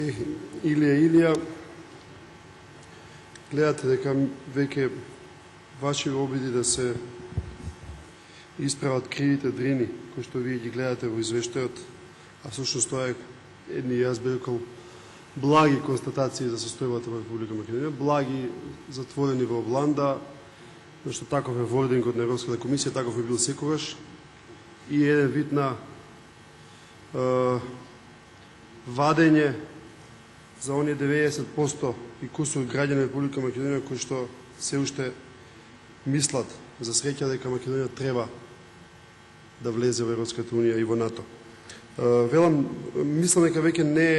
Илија, гледате дека веќе ваши обиди да се исправат кривите дрини, кои што вие ги гледате во извештајот, а всушност тоа е едни, јас би рекол, благи констатации за состојбата во Република Македонија, благи затворени во Обланда, зашто таков е вордингот на Европската комисија, таков е бил секогаш, и еден вид на вадење за оние 90% и кусор граѓани на Република Македонија кои што се уште мислат за среќа дека Македонија треба да влезе во Европската унија и во НАТО. Велам, мислам дека веќе не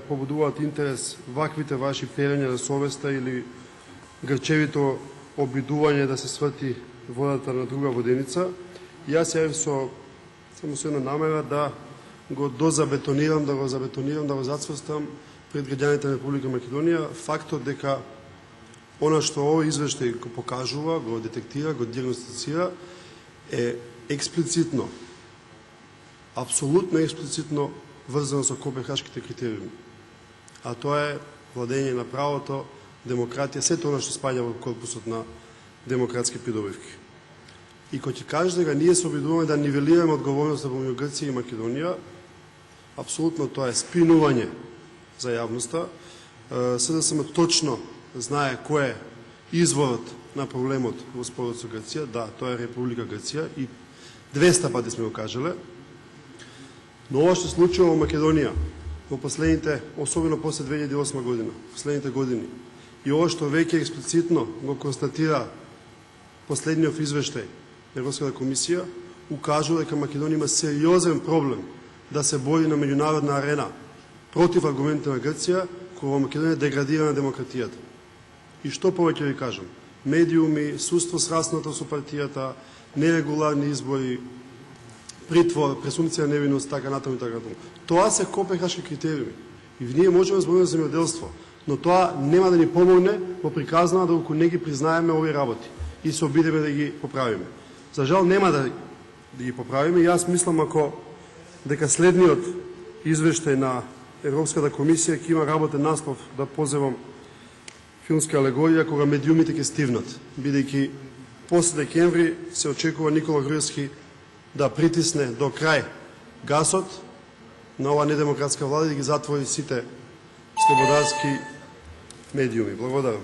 побудуваат интерес ваквите ваши перења на совеста или грчевито обидување да се сврти водата на друга воденица. Јас јавив само со една намера да го дозабетонирам, да го зацврстам пред граѓаните на Република Македонија фактот дека она што овој извештај го покажува, го детектира, го диагностицира е експлицитно, апсолутно експлицитно врзано со копенхашките критериуми. А тоа е владење на правото, демократија, сето она што спаѓа во корпусот на демократски придобивки. И кој ќе каже дека ние се обидуваме да нивелираме одговорноста помеѓу Грција и Македонија, апсолутно тоа е спинување за јавноста. СДСМ точно знае кој е изворот на проблемот во спорот со Грција. Да, тоа е Република Грција и 200 пати сме го кажале. Но ова што се случува во Македонија во последните, особено после 2008 година, последните години, и ова што веќе експлицитно го констатира последниот извештај на Европската комисија, укажува дека Македонија има сериозен проблем да се бори на меѓународна арена против аргументите на Грција, која во Македонија деградира на демократијата. И што повеќе ви кажам? Медиуми, судство сраснато со партијата, нерегуларни избори, притвор, пресумпција на невиност, така натаму и така натаму. Тоа се копенхашки критериуми. И ние можеме да збориме за земјоделство, но тоа нема да ни помогне во приказна доколку не ги признаеме овие работи и се обидеме да ги поправиме. За жал нема да ги поправиме. Јас мислам дека следниот извештај на Европската комисија ќе има работен наслов да позевам филмска алегорија кога медиумите ќе стивнат, бидејќи после декември се очекува Никола Груевски да притисне до крај гасот на оваа недемократска влада и да ги затвори сите слободарски медиуми. Благодарам.